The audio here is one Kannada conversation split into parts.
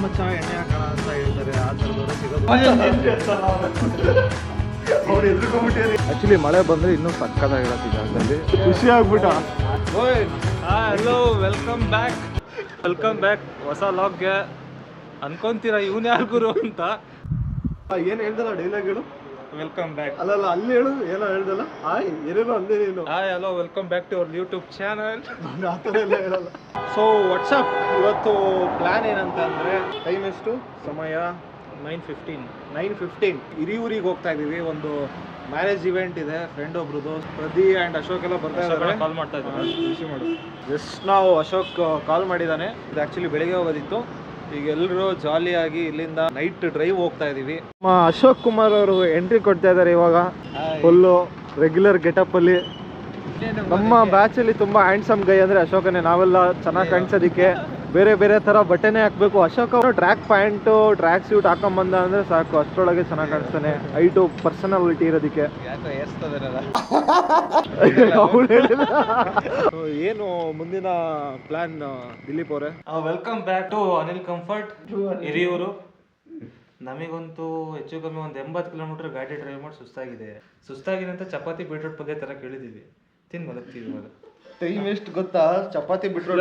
ಮಚ್ಚ ಎಣ್ಣೆ ಹಾಕೋಣ ಅಂತ ಹೇಳ್ತಾರೆ, ಆ ಥರದವ್ರೆ ಸಿಗೋದು. ಅವ್ರು ಎದ್ರುಕೊಂಡ್ಬಿಟ್ಟಿರಿ. ಆ್ಯಕ್ಚುಲಿ ಮಳೆ ಬಂದರೆ ಇನ್ನೂ ಸಕ್ಕತ್ತಾಗಿರತ್ತೆ ಈ ಜಾಗದಲ್ಲಿ. ಖುಷಿ ಆಗ್ಬಿಟ್ಟ. ಹಲೋ, ವೆಲ್ಕಮ್ ಬ್ಯಾಕ್ ಹೊಸ ಲಾಗ್ಗೆ. ಅನ್ಕೊಂತೀರಾ ಇವನ್ ಯಾರು ಗುರು ಅಂತ. ಏನು ಹೇಳ್ದಲ್ಲ ಡೈಲಾಗ್ಗಳು? Welcome back. ಅಲ್ಲಲ್ಲ, ಅಲ್ಲಿ ಹೇಳು, ಏನೋ ಹೇಳ್ದಲ್ಲ. ಏನೇನೋ ಅಂದೆ ನೀನು. Hello, welcome back to our YouTube channel. ನಾನು ಆ ಥರ ಎಲ್ಲ ಹೇಳಲ್ಲ. ಸೊ ವಾಟ್ಸಪ್ ಇವತ್ತು ಪ್ಲ್ಯಾನ್ ಏನಂತಂದರೆ, ಟೈಮ್ ಎಷ್ಟು? ಸಮಯ 9:15 ಹಿರಿಯೂರಿಗೆ ಹೋಗ್ತಾ ಇದ್ದೀವಿ. ಒಂದು ಮ್ಯಾರೇಜ್ ಇವೆಂಟ್ ಇದೆ, ಫ್ರೆಂಡ್ ಒಬ್ರದ್ದು. ಪ್ರದಿ ಆ್ಯಂಡ್ ಅಶೋಕ್ ಎಲ್ಲ ಬರ್ತಾ ಇದ್ದಾರೆ. ಕಾಲ್ ಮಾಡ್ತಾ ಇದ್ದಾರೆ, ಖುಷಿ ಮಾಡು. ಜಸ್ಟ್ ನಾವು ಅಶೋಕ್ ಕಾಲ್ ಮಾಡಿದ್ದಾನೆ. ಇದು ಆ್ಯಕ್ಚುಲಿ ಬೆಳಿಗ್ಗೆ ಹೋಗೋದಿತ್ತು. ಈಗ ಎಲ್ಲರೂ ಜಾಲಿಯಾಗಿ ಇಲ್ಲಿಂದ ನೈಟ್ ಡ್ರೈವ್ ಹೋಗ್ತಾ ಇದ್ದೀವಿ. ಅಶೋಕ್ ಕುಮಾರ್ ಅವರು ಎಂಟ್ರಿ ಕೊಡ್ತಾ ಇದ್ದಾರೆ ಇವಾಗ. ಫುಲ್ಲು ರೆಗ್ಯುಲರ್ ಗೆಟಪ್ ಅಲ್ಲಿ. ನಮ್ಮ ಬ್ಯಾಚ್ ಅಲ್ಲಿ ತುಂಬಾ ಹ್ಯಾಂಡ್ಸಮ್ ಗೈ ಅಂದ್ರೆ ಅಶೋಕನೇ. ನಾವೆಲ್ಲ ಚೆನ್ನಾಗಿ ಕಾಣಿಸೋದಕ್ಕೆ ಬೇರೆ ಬೇರೆ ತರ ಬಟ್ಟೆನೇ ಹಾಕ್ಬೇಕು. ಅಶೋಕ್ ಅವರು ಟ್ರ್ಯಾಕ್ ಪ್ಯಾಂಟು ಟ್ರ್ಯಾಕ್ ಸೂಟ್ ಹಾಕೊಂಬಂದ ಅಂದ್ರೆ ಸಾಕು, ಅಷ್ಟರೊಳಗೆ ಚೆನ್ನಾಗಿ ಕಾಣಿಸ್ತಾನೆ. ಐಟು ಪರ್ಸನಾಲಿಟಿ ಇರೋದಕ್ಕೆ. ಏನು ಮುಂದಿನ ಪ್ಲಾನ್ ದಿಲೀಪ್ ಅವರೇ? Welcome back to Anil comfort Hiriyur. ನಮಗಂತೂ ಹೆಚ್ಚು ಕಮ್ಮಿ ಒಂದು 80 ಕಿಲೋಮೀಟರ್ ಗಾಡಿ ಡ್ರೈವ್ ಮಾಡಿ ಸುಸ್ತಾಗಿದೆ ಅಂತ ಚಪಾತಿ ಬೀಟ್ರೋಟ್ ಪಲ್ಯ ತರ ಕೇಳಿದೀವಿ, ತಿಂದು ಮಲಗ್ತೀವಿ. ಇವಾಗ ಟೈಮ್ ಎಷ್ಟು ಗೊತ್ತಾ? ಚಪಾತಿ ಬಿಟ್ರು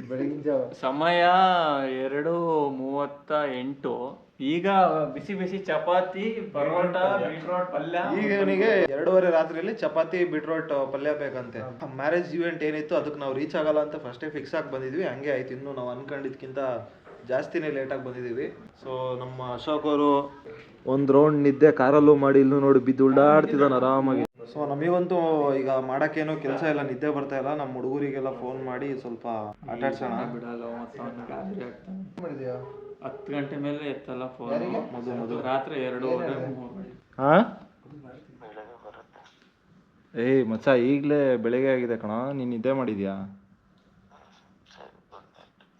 ಬೆಳಗಿನ ಜಾವ. ಸಮಯ 2:38. ಈಗ ಬಿಸಿ ಬಿಸಿ ಚಪಾತಿ, ಪರೋಟ, ಬೀಟ್ರೋಟ್ ಪಲ್ಯ. ಈಗ ಇವನಿಗೆ 2:30 ರಾತ್ರಿಯಲ್ಲಿ ಚಪಾತಿ ಬೀಟ್ರೋಟ್ ಪಲ್ಯ ಬೇಕಂತೆ. ಮ್ಯಾರೇಜ್ ಇವೆಂಟ್ ಏನಿತ್ತು ಅದಕ್ಕೆ ನಾವು ರೀಚ್ ಆಗಲ್ಲ ಅಂತ ಫಸ್ಟೇ ಫಿಕ್ಸ್ ಆಗಿ ಬಂದಿದ್ವಿ. ಹಂಗೆ ಆಯ್ತು. ಇನ್ನು ನಾವು ಅನ್ಕೊಂಡಿದ್ಕಿಂತ ಜಾಸ್ತಿನೇ ಲೇಟಾಗಿ ಬಂದಿದ್ದೀವಿ. ಸೊ ನಮ್ಮ ಅಶೋಕ್ ಅವರು ಒಂದು ರೌಂಡ್ ನಿದ್ದೆ ಕಾರಲ್ಲೂ ಮಾಡಿ ಇಲ್ಲೂ ನೋಡಿ ಬಿದ್ದು ಉಳ್ಳಾಡ್ತಿದ್ದಾನೆ ಆರಾಮಾಗಿ. ಸೊ ನಮಗಂತೂ ಈಗ ಮಾಡೋಕ್ಕೇನೋ ಕೆಲಸ ಇಲ್ಲ, ನಿದ್ದೆ ಬರ್ತಾ ಇಲ್ಲ. ನಮ್ಮ ಹುಡುಗರಿಗೆಲ್ಲ ಫೋನ್ ಮಾಡಿ ಸ್ವಲ್ಪ ಆಟ ಆಡ್ಸೋಣ. ಬಿಡಲ್ಲ, ಗಾಬರಿ ಆಗ್ತಾನೆ. 10 ಗಂಟೆ ಮೇಲೆ ಎತ್ತಲ್ಲ ಫೋನ್. ಮೊದಲು ರಾತ್ರಿ 2:30-3. ಏಯ್ ಮಚ್ಚ, ಈಗಲೇ ಬೆಳಿಗ್ಗೆ ಆಗಿದೆ ಕಣ, ನೀನು ನಿದ್ದೆ ಮಾಡಿದ್ಯಾ?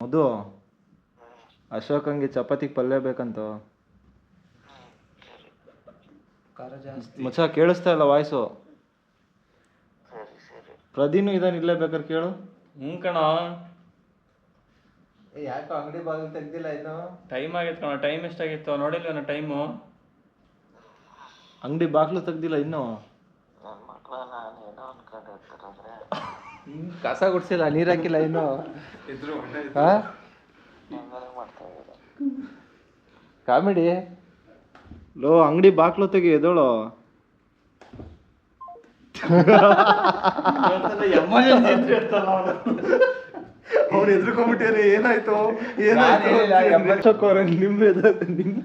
ಮಧು, ಅಶೋಕ್ ಹಂಗೆ ಚಪಾತಿಗೆ ಪಲ್ಯ ಬೇಕಂತ. ಮಚ್ಚ ಕೇಳಿಸ್ತಾ ಇಲ್ಲ ವಾಯ್ಸು. ಪ್ರದೀನು ಇದಾನೆ ಇಲ್ಲೇ, ಬೇಕಾದ್ರೆ ಕೇಳು. ಕಣ, ಯಾಕೋ ಅಂಗಡಿ ಬಾಗಿಲು ತೆಗ್ದಿಲ್ಲ ಇನ್ನು? ಟೈಮ್ ಆಗೈತೆ ಕಣ. ಟೈಮ್ ಎಷ್ಟಾಗಿತ್ತು ನೋಡಿಲ್ವೇನೋ ಟೈಮು? ಅಂಗಡಿ ಬಾಗ್ಲು ತೆಗ್ದಿಲ್ಲ ಇನ್ನು. ಕಸ ಗುಡ್ಸಿಲ್ಲ, ನೀರ್ ಹಾಕಿಲ್ಲ ಇನ್ನು. ಕಾಮಿಡಿ ಲೋ, ಅಂಗಡಿ ಬಾಗ್ಲು ತೆಗಿ, ಎದೋಳು. ಅವ್ನು ಎದ್ರುಕೊಂಡ್ಬಿಟ್ಟಿರಿ. ಏನಾಯ್ತು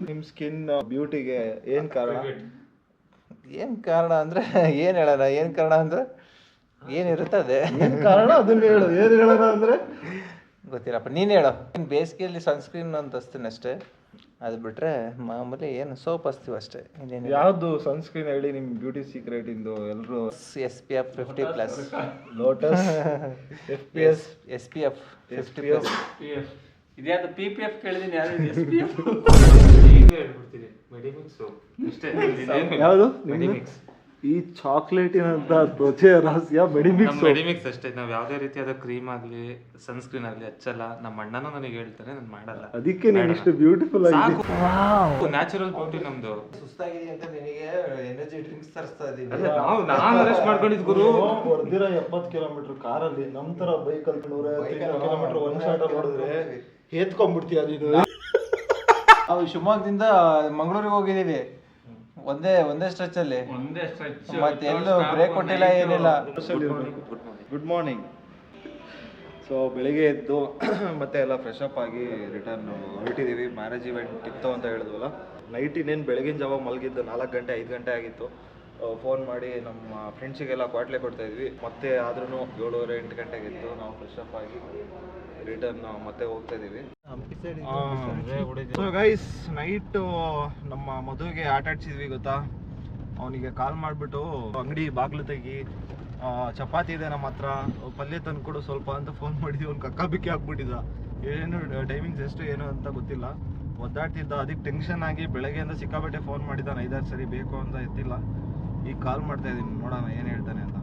ನಿಮ್ ಸ್ಕಿನ್ ಬ್ಯೂಟಿಗೆ ಏನ್ ಕಾರಣ? ಏನ್ ಕಾರಣ ಅಂದ್ರೆ ಏನ್ ಹೇಳೋಣ? ಏನ್ ಕಾರಣ ಅಂದ್ರೆ ಏನಿರುತ್ತದೆ? ಏನ್ ಕಾರಣ ಅದನ್ನ ಹೇಳು. ಏನ್ ಹೇಳೋಣ ಅಂದ್ರೆ ಗೊತ್ತಿಲ್ಲಪ್ಪ, ನೀನ್ ಹೇಳು. ಬೇಸಿಗೆಯಲ್ಲಿ ಸನ್ಸ್ಕ್ರೀನ್ ಅಂತ ಹಚ್ತೀನಿ ಅಷ್ಟೇ. ಅದು ಬಿಟ್ರೆ ಮಾಮೂಲಿ ಏನು ಸೋಪ್ ಹಚ್ತೀವಿ ಅಷ್ಟೇ. ಯಾವ್ದು ಸನ್ಸ್ಕ್ರೀನ್ ಹೇಳಿ ನಿಮ್ ಬ್ಯೂಟಿ ಸೀಕ್ರೆಟ್ ಇಂದು? ಎಲ್ರು SPF 50+, ಲೋಟಸ್, FPS, SPF 50+. ಇದ್ಯಾವುದು PPF ಕೇಳಿದೀನಿ, ಯಾರು SPF? ಈಗ ಹೇಳ್ಬಿಡ್ತೀನಿ, ಮೆಡಿಮಿಕ್ಸ್ ಅಷ್ಟೇ. ಯಾವುದು? ಮೆಡಿಮಿಕ್ಸ್. ಈ ಚಾಕ್ಲೇಟಿನಂತ ತ್ವಚೆ ರಹಸ್ಯ ಮೆಡಿಮಿಕ್ಸ್ ಅಷ್ಟೇ. ನಾವ್ ಯಾವ್ದೇ ರೀತಿಯಾದ ಕ್ರೀಮ್ ಆಗ್ಲಿ ಸನ್ಸ್ಕ್ರೀನ್ ಆಗ್ಲಿ ಹಚ್ಚಲ್ಲ. ನಮ್ಮ ಅಣ್ಣನೂ ನನಗೆ ಹೇಳ್ತಾನೆ, ನಾನು ಮಾಡಲ್ಲ. ಅದಕ್ಕೆ ನೀನು ಇಷ್ಟು ಬ್ಯೂಟಿಫುಲ್ ಆಗಿ. ನ್ಯಾಚುರಲ್ ಬ್ಯೂಟಿ ನಮ್ದು. ಸುಸ್ತಾಗಿದೆ ಅಂತ ನಿನಗೆ ಎನರ್ಜಿ ಡ್ರಿಂಕ್ಸ್ ತರಿಸ್ತಾ ಇದ್ದೀನಿ. ನಾನು ಅರೆಸ್ಟ್ ಮಾಡ್ಕೊಂಡಿದ್ ಗುರು. ಹೊಡೆದಿರೋ 70 ಕಿಲೋಮೀಟರ್ ಕಾರಲ್ಲಿ, ನಮ್ ತರ ಬೈಕಲ್ಲಿ 150 ಕಿಲೋಮೀಟರ್ ಒಂದ್ ಶಾಟ್ ಅಲ್ಲಿ ಹೊಡೆದ್ರೆ ಹೇತ್ಕೊಂಡ್ಬಿಡ್ತೀಯ ನೀನು. ನಾವು ಶಿವಮೊಗ್ಗದಿಂದ ಮಂಗಳೂರಿಗೆ ಹೋಗಿದ್ದೀವಿ ಒಂದೇ ಸ್ಟ್ರೆಚ್ ಅಲ್ಲಿ. ಮತ್ತೆ ಎಲ್ಲೂ ಬ್ರೇಕ್ ಕೊಟ್ಟಿಲ್ಲ, ಏನಿಲ್ಲ. Good morning. ಸೊ ಬೆಳಿಗ್ಗೆ ಎದ್ದು ಮತ್ತೆ ಎಲ್ಲ ಫ್ರೆಶ್ ಅಪ್ ಆಗಿ ರಿಟರ್ನ್ ಹೊರಟಿದ್ದೀವಿ. ಮ್ಯಾರೇಜ್ ಇವೆಂಟ್ ಇತ್ತು ಅಂತ ಹೇಳಿದ್ವಲ್ಲ, ನೈಟ್ ಇನ್ನೇನು ಬೆಳಗಿನ ಜಾವ ಮಲಗಿದ್ದು 4 ಗಂಟೆ 5 ಗಂಟೆ ಆಗಿತ್ತು. ಫೋನ್ ಮಾಡಿ ನಮ್ಮ ಫ್ರೆಂಡ್ಸಿಗೆಲ್ಲ ಕ್ವಾಟ್ಲೆ ಕೊಡ್ತಾ ಇದ್ವಿ. ಮತ್ತೆ ಆದ್ರೂ 7:30 8 ಗಂಟೆಗೆ ಎದ್ದು ನಾವು ಫ್ರೆಶ್ ಅಪ್ ಆಗಿ ರಿಟರ್ನ್ ಮತ್ತೆ ಹೋಗ್ತಾ ಇದೀವಿ. ಸೊ ಗೈಸ್, ನೈಟ್ ನಮ್ಮ ಮದುವೆಗೆ ಆಟ ಆಡ್ಸಿದ್ವಿ ಗೊತ್ತಾ. ಅವನಿಗೆ ಕಾಲ್ ಮಾಡಿಬಿಟ್ಟು ಅಂಗಡಿ ಬಾಗ್ಲು ತೆಗಿ, ಚಪಾತಿ ಇದೆ ನಮ್ಮ ಹತ್ರ, ಪಲ್ಯ ತಂದ್ಕೊಡು ಸ್ವಲ್ಪ ಅಂತ ಫೋನ್ ಮಾಡಿದ್ವಿ. ಅವ್ನು ಕಕ್ಕ ಬಿಕ್ಕಿ ಹಾಕ್ಬಿಟ್ಟಿದ್ದ. ಏನು ಟೈಮಿಂಗ್ಸ್ ಎಷ್ಟು ಏನು ಅಂತ ಗೊತ್ತಿಲ್ಲ, ಒದ್ದಾಡ್ತಿದ್ದ. ಅದಕ್ಕೆ ಟೆನ್ಷನ್ ಆಗಿ ಬೆಳಗ್ಗೆಯಿಂದ ಸಿಕ್ಕಾಬಟ್ಟೆ ಫೋನ್ ಮಾಡಿದ್ದಾನೆ 5-6 ಸರಿ, ಬೇಕು ಅಂತ ಎತ್ತಿಲ್ಲ. ಈಗ ಕಾಲ್ ಮಾಡ್ತಾ ಇದ್ದೀನಿ, ನೋಡೋಣ ಏನು ಹೇಳ್ತಾನೆ ಅಂತ.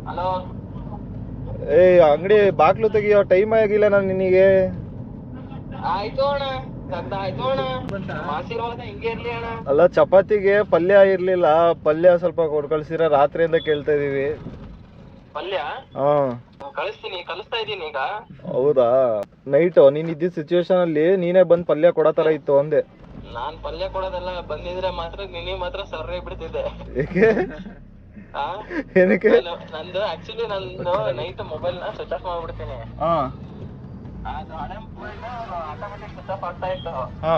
ಹಲೋ ಏ ಅಂಗಡಿ ಬಾಗ್ಲು ತೆಗಿಯೋ ಟೈಮ್ ಆಗಿಲ್ಲ ನಾನು ನಿನಗೆ. ಆಯ್ತು ಅಣ್ಣ, ಆಯ್ತು ಅಣ್ಣ, ಆಶೀರ್ವಾದ ಹಿಂಗೆ ಇರ್ಲಿ ಅಣ್ಣ. ಅಲ್ಲ ಚಪಾತಿಗೆ ಪಲ್ಯ ಇರ್ಲಿಲ್ಲ, ಪಲ್ಯ ಸ್ವಲ್ಪ ಕೊಡ್ಕಳ್ಸಿರ, ರಾತ್ರಿಯಿಂದ ಕೇಳ್ತಾ ಇದೀವಿ. ಪಲ್ಯ ಹಾ ಕಳಿಸ್ತಾ ಇದೀನಿ ಈಗ. ಹೌದಾ, ನೈಟು ನೀನ್ ಇದ್ದಿದ್ದ ಸಿಚುವೇಶನ್ ಅಲ್ಲಿ ನೀನೇ ಬಂದ್ ಪಲ್ಯ ಕೊಡೋ ತರ ಇತ್ತು ಅಂದೆ. ನಾನ್ ಪಲ್ಯ ಕೊಡೋದೆಲ್ಲ, ಬಂದಿದ್ರೆ ಮಾತ್ರ ನಿನಗೆ ಮಾತ್ರ ಸರ್ರೇ ಬಿಡ್ತಿದ್ದೆ. ಏಕೆ? ಏನಕ್ಕೆ? ನಂದು ಆಕ್ಚುಲಿ ನಂದು ನೈಟ್ ಮೊಬೈಲ್ ನ ಸ್ವಿಚ್ ಆಫ್ ಮಾಡ್ಬಿಡ್ತೀನಿ. ಹಾ ಅದು ಹಳೆ ಮೊಬೈಲ್ ಆಟೋಮೆಟಿಕ್ ಸ್ವಿಚ್ ಆಫ್ ಆಗ್ತಾ ಇತ್ತು. ಹಾ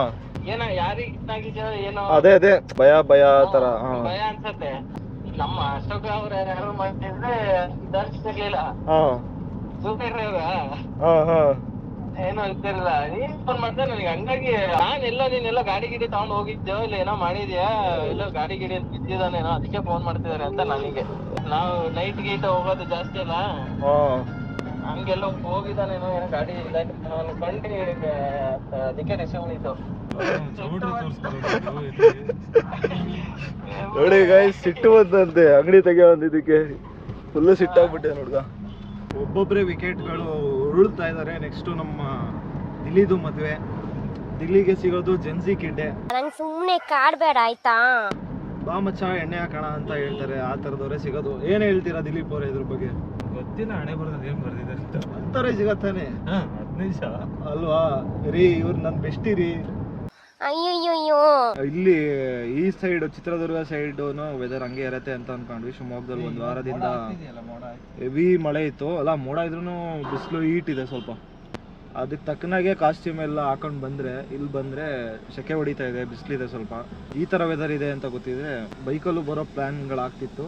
ಏನೋ ಯಾರಿಗೆ ಇದ್ದಾಗಿದೆಯೋ ಏನೋ ಅದೇ ಭಯ ತರ. ಭಯ ಅನ್ಸತ್ತೆ. ನಮ್ಮ ಅಶೋಕ ಅವ್ರ ಯಾರು ಮಾಡ್ತಿದ್ರೆ ಇದಾಗ್ತಿರ್ಲಿಲ್ಲ. ಹಾ ಹಾ ಏನೋ ಇರ್ತಿರ್ಲಿಲ್ಲ. ನೀನ್ ಫೋನ್ ಮಾಡ್ದೆ ನನಗೆ, ಹಂಗಾಗಿ ನೀನೆಲ್ಲ ಗಾಡಿ ಗಿಡಿ ತಗೊಂಡ್ ಹೋಗಿದ್ಯೋ ಇಲ್ಲ ಏನೋ ಮಾಡಿದ್ಯಾ, ಎಲ್ಲೋ ಗಾಡಿ ಗಿಡಿ ಬಿದ್ದಿದಾನೇನೋ ಅದಕ್ಕೆ ಫೋನ್ ಮಾಡ್ತಿದಾರೆ ಅಂತ ನನಗೆ. ನಾವು ನೈಟ್ ಗೀಟ್ ಹೋಗೋದು ಜಾಸ್ತಿ ಅಲ್ಲ, ಹಂಗೆಲ್ಲ ಹೋಗಿದ್ದಾನೇನೋ ಏನೋ ಗಾಡಿ ಅನ್ಕೊಂಡು ಅದಕ್ಕೆ ರಿಸೀವ್ ಉಳಿತು. ನೋಡಿ ಗೈಸ್, ಸಿಟ್ಟು ಬಂದಂತೆ ಅಂಗಡಿ ತೆಗಿಯೋ ಇದಕ್ಕೆ. ಫುಲ್ಲು ಸಿಟ್ಟಾಗ್ಬಿಟ್ಟೆ ನೋಡ್ಗ. ಒಬ್ಬೊಬ್ಬರೇ ವಿಕೆಟ್ಗಳು ಉರುಳ್ತಾ ಇದ್ದಾರೆ. ನೆಕ್ಸ್ಟು ನಮ್ಮ ದಿಲ್ಲಿದು ಮದುವೆ. ದಿಲ್ಲಿಗೆ ಸಿಗೋದು ಜೆನ್ಸಿ ಕಿಡ್ಡೆ. ನಂಗೆ ಸುಮ್ಮನೆ ಕಾಡ್ಬೇಡ ಆಯ್ತಾ. ಬಾ ಮಚ್ಚ ಎಣ್ಣೆ ಹಾಕೋಣ ಅಂತ ಹೇಳ್ತಾರೆ, ಆ ಥರದವರೇ ಸಿಗೋದು. ಏನು ಹೇಳ್ತೀರಾ ದಿಲೀಪ್ ಅವರೇ ಇದ್ರ ಬಗ್ಗೆ? ಗೊತ್ತಿಲ್ಲ, ಹಣೆ ಬರೋದು ಏನು ಬರ್ದಿದೆ ಅಂತ. ಅಂತಾರೆ ಸಿಗತ್ತಾನೆ 15 ಅಲ್ವಾ ರೀ, ಇವ್ರು ನನ್ನ ಬೆಸ್ಟಿ ರೀ. ಅಯ್ಯಯ್ಯೋ, ಇಲ್ಲಿ ಈ ಸೈಡ್ ಚಿತ್ರದುರ್ಗ ಸೈಡ್ ವೆದರ್ ಹಂಗೆ ಇರತ್ತೆ ಅಂತ ಅನ್ಕೊಂಡ್ವಿ. ಶಿವಮೊಗ್ಗದಲ್ಲಿ ಒಂದು ವಾರದಿಂದ ಹೆವಿ ಮಳೆ ಇತ್ತು. ಅಲ್ಲ, ಮೋಡ ಇದ್ರೂ ಬಿಸಿಲು ಹೀಟ್ ಇದೆ ಸ್ವಲ್ಪ. ಅದಕ್ಕೆ ತಕ್ಕನಾಗೆ ಕಾಸ್ಟ್ಯೂಮ್ ಎಲ್ಲ ಹಾಕೊಂಡು ಬಂದರೆ, ಇಲ್ಲಿ ಬಂದರೆ ಸೆಕೆ ಹೊಡಿತಾ ಇದೆ, ಬಿಸಿಲಿದೆ ಸ್ವಲ್ಪ. ಈ ಥರ ವೆದರ್ ಇದೆ ಅಂತ ಗೊತ್ತಿದ್ರೆ ಬೈಕಲ್ಲೂ ಬರೋ ಪ್ಲ್ಯಾನ್ಗಳಾಗ್ತಿತ್ತು.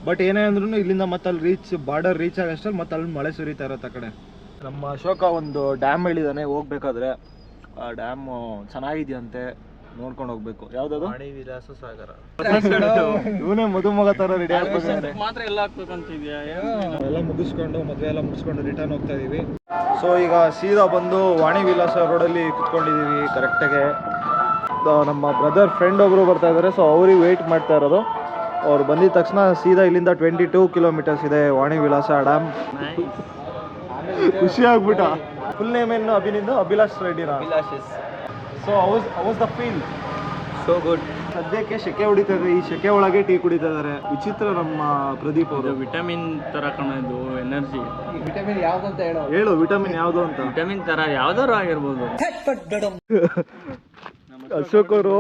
ಬಟ್ ಏನೇ ಅಂದ್ರೂ ಇಲ್ಲಿಂದ ಮತ್ತೆ ಅಲ್ಲಿ ಬಾರ್ಡರ್ ರೀಚ್ ಆಗಷ್ಟಲ್ಲಿ ಮತ್ತೆ ಅಲ್ಲಿ ಮಳೆ ಸುರಿತಾ ಇರತ್ತೆ ಆ ಕಡೆ. ನಮ್ಮ ಅಶೋಕ ಒಂದು ಡ್ಯಾಮ್ ಹೇಳಿದಾನೆ ಹೋಗ್ಬೇಕಾದ್ರೆ. ಆ ಡ್ಯಾಮ್ ಚೆನ್ನಾಗಿದೆಯಂತೆ, ನೋಡ್ಕೊಂಡು ಹೋಗ್ಬೇಕು. ಯಾವ್ದದು? ವಾಣಿ ವಿಲಾಸ ಸಾಗರ. ಇವನೇ ಮದುಮಗ ತರ ರೆಡಿ ಆಗ್ಬೇಕು. ಮಾತ್ರ ಎಲ್ಲ ಹಾಕ್ಬೇಕಂತಿದ್ಯಾ? ಎಲ್ಲ ಮುಗಿಸ್ಕೊಂಡು ಮದುವೆ ಎಲ್ಲ ಮುಗಿಸ್ಕೊಂಡು ರಿಟರ್ನ್ ಹೋಗ್ತಾ ಇದೀವಿ. ಸೊ ಈಗ ಸೀದಾ ಬಂದು ವಾಣಿ ವಿಲಾಸ ರೋಡಲ್ಲಿ ಕುತ್ಕೊಂಡಿದ್ದೀವಿ ಕರೆಕ್ಟಾಗೆ. ನಮ್ಮ ಬ್ರದರ್ ಫ್ರೆಂಡ್ ಒಬ್ರು ಬರ್ತಾ ಇದ್ದಾರೆ, ಸೊ ಅವ್ರಿಗೆ ವೆಯ್ಟ್ ಮಾಡ್ತಾ ಇರೋದು. ಅವ್ರು ಬಂದಿದ ತಕ್ಷಣ ಸೀದಾ ಇಲ್ಲಿಂದ 22 ಕಿಲೋಮೀಟರ್ಸ್ ಇದೆ ವಾಣಿ ವಿಲಾಸ ಡ್ಯಾಮ್. ಖುಷಿ ಆಗ್ಬಿಟ್ಟ. ಫುಲ್ ನೇಮ್ ಏನು ಅಭಿನಿಂದು? ಅಭಿಲಾಷ್ ರೆಡ್ಡಿನಾ? So how's the feel? So good. ಸದ್ಯಕ್ಕೆ ಸೆಕೆ ಹೊಡಿತಾ ಇದೆ. ಈ ಸೆಕೆ ಒಳಗೆ ಟೀ ಕುಡಿತಾ ಇದ್ದಾರೆ. ವಿಚಿತ್ರ ನಮ್ಮ ಪ್ರದೀಪ್ ಅವರು. ವಿಟಮಿನ್ ತರ ಕಾಣೋದು, ಎನರ್ಜಿ. ವಿಟಮಿನ್ ಯಾವ್ದಂತ ಹೇಳು, ವಿಟಮಿನ್ ಯಾವುದು ಅಂತ. ವಿಟಮಿನ್ ತರ ಯಾವ್ದಾರು ಆಗಿರ್ಬೋದು. ಅಶೋಕ್ ಅವರು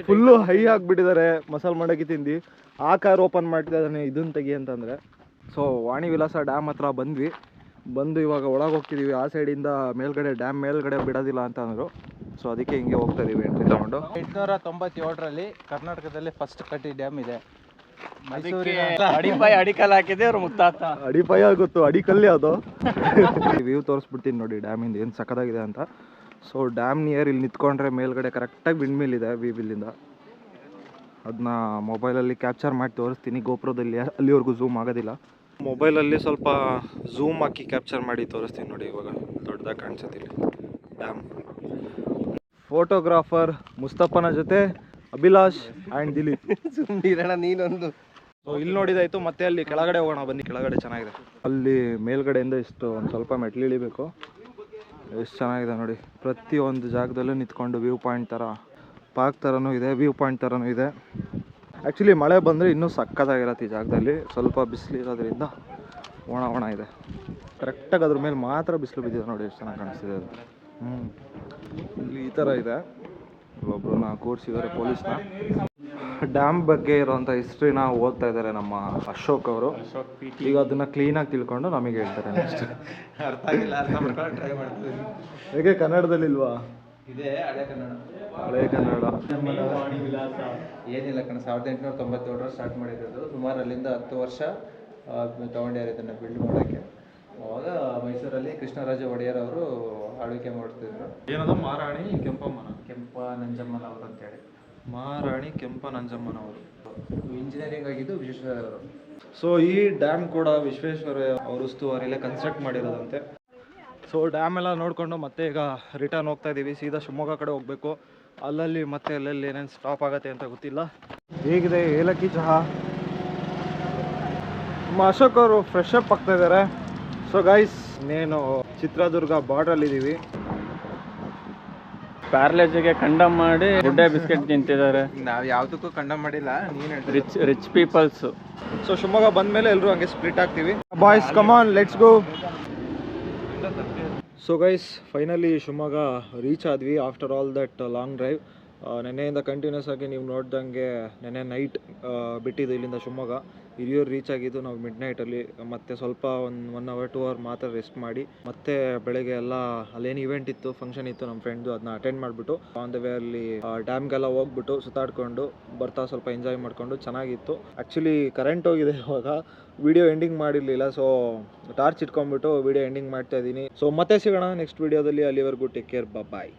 ಫುಲ್ಲು ಹೈ ಆಗಿಬಿಟ್ಟಿದ್ದಾರೆ ಮಸಾಲೆ ಮಾಡಕ್ಕೆ ತಿಂದು. ಆ ಕಾರ್ ಓಪನ್ ಮಾಡ್ತಾ ಇದ್ದಾನೆ ಇದನ್ನ ತೆಗಿ ಅಂತಂದರೆ. ಸೊ ವಾಣಿ ವಿಲಾಸ ಡ್ಯಾಮ್ ಹತ್ರ ಬಂದು ಇವಾಗ ಒಳಗೆ ಹೋಗ್ತಿದ್ದೀವಿ. ಆ ಸೈಡಿಂದ ಮೇಲ್ಗಡೆ ಡ್ಯಾಮ್ ಮೇಲ್ಗಡೆ ಬಿಡೋದಿಲ್ಲ ಅಂತ ಅಂದರು. ಸೊ ಅದಕ್ಕೆ ಹಿಂಗೆ ಹೋಗ್ತಾ ಇದೀವಿ ಎಂಟ್ರಿ ತಗೊಂಡು. 897ರಲ್ಲಿ ಕರ್ನಾಟಕದಲ್ಲಿ ಫಸ್ಟ್ ಕಟ್ಟಿ ಡ್ಯಾಮ್ ಇದೆ. ಅಡಿಕಲ್ ಹಾಕಿದೆ ಅವ್ರ ಮುತ್ತಾತ. ಅಡಿಪಾಯ ಗೊತ್ತು, ಅಡಿಕಲ್ಲಿ ಅದು. ವ್ಯೂ ತೋರಿಸ್ಬಿಡ್ತೀನಿ ನೋಡಿ ಡ್ಯಾಮಿಂದ ಏನು ಸಕ್ಕದಾಗಿದೆ ಅಂತ. ಸೊ ಡ್ಯಾಮ್ ನಿಯರ್ ಇಲ್ಲಿ ನಿಂತ್ಕೊಂಡ್ರೆ ಮೇಲ್ಗಡೆ ಕರೆಕ್ಟಾಗಿ ವಿಂಡ್ಮಿಲ್ ಇದೆ ವಿಲ್ಲಿಂದ. ಅದನ್ನ ಮೊಬೈಲಲ್ಲಿ ಕ್ಯಾಪ್ಚರ್ ಮಾಡಿ ತೋರಿಸ್ತೀನಿ. ಗೋಪ್ರೋದಲ್ಲಿ ಅಲ್ಲಿವರೆಗೂ ಝೂಮ್ ಆಗೋದಿಲ್ಲ. ಮೊಬೈಲಲ್ಲಿ ಸ್ವಲ್ಪ ಝೂಮ್ ಹಾಕಿ ಕ್ಯಾಪ್ಚರ್ ಮಾಡಿ ತೋರಿಸ್ತೀನಿ ನೋಡಿ. ಇವಾಗ ದೊಡ್ಡದಾಗಿ ಕಾಣಿಸುತ್ತೆ ಇಲ್ಲಿ ಡ್ಯಾಮ್. ಫೋಟೋಗ್ರಾಫರ್ ಮುಸ್ತಫನ ಜೊತೆ ಅಭಿಲಾಷ್ ಆ್ಯಂಡ್ ದಿಲೀಪ್. ಸುಮ್ಮನಿರೋಣ ನೀನೊಂದು. ಸೊ ಇಲ್ಲಿ ನೋಡಿದಾಯ್ತು, ಮತ್ತೆ ಅಲ್ಲಿ ಕೆಳಗಡೆ ಹೋಗೋಣ ಬನ್ನಿ. ಕೆಳಗಡೆ ಚೆನ್ನಾಗಿದೆ. ಅಲ್ಲಿ ಮೇಲ್ಗಡೆಯಿಂದ ಇಷ್ಟು ಒಂದು ಸ್ವಲ್ಪ ಮೆಟ್ಲು ಇಳಿಬೇಕು. ಎಷ್ಟು ಚೆನ್ನಾಗಿದೆ ನೋಡಿ. ಪ್ರತಿಯೊಂದು ಜಾಗದಲ್ಲೂ ನಿಂತ್ಕೊಂಡು ವ್ಯೂ ಪಾಯಿಂಟ್ ಥರ, ಪಾರ್ಕ್ ಥರನೂ ಇದೆ, ವ್ಯೂ ಪಾಯಿಂಟ್ ಥರನೂ ಇದೆ. ಆ್ಯಕ್ಚುಲಿ ಮಳೆ ಬಂದರೆ ಇನ್ನೂ ಸಕ್ಕತ್ತಾಗಿರತ್ತೆ ಈ ಜಾಗದಲ್ಲಿ. ಸ್ವಲ್ಪ ಬಿಸಿಲು ಇರೋದ್ರಿಂದ ಒಣ ಇದೆ. ಕರೆಕ್ಟಾಗಿ ಅದ್ರ ಮೇಲೆ ಮಾತ್ರ ಬಿಸಿಲು ಬಿದ್ದಿದೆ ನೋಡಿ, ಎಷ್ಟು ಚೆನ್ನಾಗಿ ಕಾಣಿಸ್ತಿದೆ ಅದು. ಇಲ್ಲಿ ಈ ಥರ ಇದೆ. ಒಬ್ಬರನ್ನ ಕೂರಿಸಿದ್ದಾರೆ ಪೊಲೀಸ್ನ. ಡ್ಯಾಮ್ ಬಗ್ಗೆ ಇರೋವಂಥ ಹಿಸ್ಟ್ರಿನ ಓದ್ತಾ ಇದ್ದಾರೆ ನಮ್ಮ ಅಶೋಕ್ ಅವರು. ಈಗ ಅದನ್ನು ಕ್ಲೀನಾಗಿ ತಿಳ್ಕೊಂಡು ನಮಗೆ ಹೇಳ್ತಾರೆ ನೆಕ್ಸ್ಟ್. ಅರ್ಥ ಆಗಿಲ್ಲ, ಅರ್ಥ ಮಾಡ್ಕೊಂಡು ಟ್ರೈ ಮಾಡ್ತೀವಿ. ಹೇಗೆ ಕನ್ನಡದಲ್ಲಿ ಇಲ್ವಾ? ಇದೆ ಹಳೆ ಕನ್ನಡ. ಹಳೆ ಕನ್ನಡ ಏನಿಲ್ಲ ಕಣ, 1897 ಸ್ಟಾರ್ಟ್ ಮಾಡಿರೋದು. ಸುಮಾರು ಅಲ್ಲಿಂದ 10 ವರ್ಷ ತೊಗೊಂಡ್ಯಾರ ಇದನ್ನು ಬಿಲ್ಡ್ ಮಾಡೋಕ್ಕೆ. ಅವಾಗ ಮೈಸೂರಲ್ಲಿ ಕೃಷ್ಣರಾಜ ಒಡೆಯರ್ ಅವರು ಆಳ್ವಿಕೆ ಮಾಡ್ತಿದ್ರು. ಏನದು? ಮಹಾರಾಣಿ ಕೆಂಪ ನಂಜಮ್ಮನವರು ಅಂತೇಳಿ. ಮಹಾರಾಣಿ ಕೆಂಪ ನಂಜಮ್ಮನವರು. ಇಂಜಿನಿಯರಿಂಗ್ ಆಗಿದ್ದು ವಿಶ್ವೇಶ್ವರಯ್ಯ ಅವರು. ಸೊ ಈ ಡ್ಯಾಮ್ ಕೂಡ ವಿಶ್ವೇಶ್ವರಯ್ಯ ಅವ್ರ ಉಸ್ತುವಾರಿಯಲ್ಲೇ ಕನ್ಸ್ಟ್ರಕ್ಟ್ ಮಾಡಿರೋದಂತೆ. ಸೊ ಡ್ಯಾಮ್ ಎಲ್ಲ ನೋಡಿಕೊಂಡು ಮತ್ತೆ ಈಗ ರಿಟರ್ನ್ ಹೋಗ್ತಾ ಇದ್ದೀವಿ. ಸೀದಾ ಶಿವಮೊಗ್ಗ ಕಡೆ ಹೋಗಬೇಕು. ಅಲ್ಲಲ್ಲಿ ಮತ್ತೆ ಅಲ್ಲಲ್ಲಿ ಏನೇನು ಸ್ಟಾಪ್ ಆಗುತ್ತೆ ಅಂತ ಗೊತ್ತಿಲ್ಲ. ಹೇಗಿದೆ ಏಲಕ್ಕಿ ಚಹಾ? ನಮ್ಮ ಅಶೋಕ್ ಅವರು ಫ್ರೆಶ್ ಅಪ್ ಆಗ್ತಾ ಇದ್ದಾರೆ. ಸೊ ಗೈಸ್, ಇನ್ನೇನು ಚಿತ್ರದುರ್ಗ ಬಾರ್ಡ್ರಲ್ಲಿ ಇದ್ದೀವಿ. ಪ್ಯಾರ್ಲೇಜಿಗೆ ಕಂಡಮ್ ಮಾಡಿ ಗುಡ್ಡೆ ಬಿಸ್ಕೆಟ್ ತಿಂತಿದ್ದಾರೆ. ನಾವು ಯಾವುದಕ್ಕೂ ಕಂಡಮ್ ಮಾಡಿಲ್ಲ, ನೀನು ರಿಚ್ ಪೀಪಲ್ಸ್. ಸೊ ಶಿವಮೊಗ್ಗ ಬಂದಮೇಲೆ ಎಲ್ಲರೂ ಹಂಗೆ ಸ್ಪ್ಲಿಟ್ ಆಗ್ತೀವಿ. Boys come on, let's go. So guys, finally Shivamogga reach ಆದ್ವಿ after all that long drive. ನೆನ್ನೆಯಿಂದ ಕಂಟಿನ್ಯೂಸ್ ಆಗಿ ನೀವು ನೋಡ್ದಂಗೆ ನೆನ್ನೆ ನೈಟ್ ಬಿಟ್ಟಿದ್ದು ಇಲ್ಲಿಂದ ಶಿವಮೊಗ್ಗ. ಹಿರಿಯೂರು ರೀಚ್ ಆಗಿದ್ದು ನಾವು ಮಿಡ್ ನೈಟಲ್ಲಿ. ಮತ್ತೆ ಸ್ವಲ್ಪ ಒಂದು 1 hour 2 hour ಮಾತ್ರ ರೆಸ್ಟ್ ಮಾಡಿ ಮತ್ತೆ ಬೆಳಗ್ಗೆ ಎಲ್ಲ ಅಲ್ಲೇನು ಇವೆಂಟ್ ಇತ್ತು, ಫಂಕ್ಷನ್ ಇತ್ತು ನಮ್ಮ ಫ್ರೆಂಡ್ದು, ಅದನ್ನ ಅಟೆಂಡ್ ಮಾಡಿಬಿಟ್ಟು ಆನ್ ದ ವೇ ಅಲ್ಲಿ ಡ್ಯಾಮ್ಗೆಲ್ಲ ಹೋಗ್ಬಿಟ್ಟು ಸುತ್ತಾಡ್ಕೊಂಡು ಬರ್ತಾ ಸ್ವಲ್ಪ ಎಂಜಾಯ್ ಮಾಡಿಕೊಂಡು ಚೆನ್ನಾಗಿತ್ತು. ಆ್ಯಕ್ಚುಲಿ ಕರೆಂಟ್ ಹೋಗಿದೆ ಇವಾಗ, ವಿಡಿಯೋ ಎಂಡಿಂಗ್ ಮಾಡಿರಲಿಲ್ಲ. ಸೊ ಟಾರ್ಚ್ ಇಟ್ಕೊಂಡ್ಬಿಟ್ಟು ವಿಡಿಯೋ ಎಂಡಿಂಗ್ ಮಾಡ್ತಾ ಇದ್ದೀನಿ. ಸೊ ಮತ್ತೆ ಸಿಗೋಣ ನೆಕ್ಸ್ಟ್ ವಿಡಿಯೋದಲ್ಲಿ. ಅಲ್ಲಿವರೆಗೂ ಟೇಕ್ ಕೇರ್, ಬಾಯ್.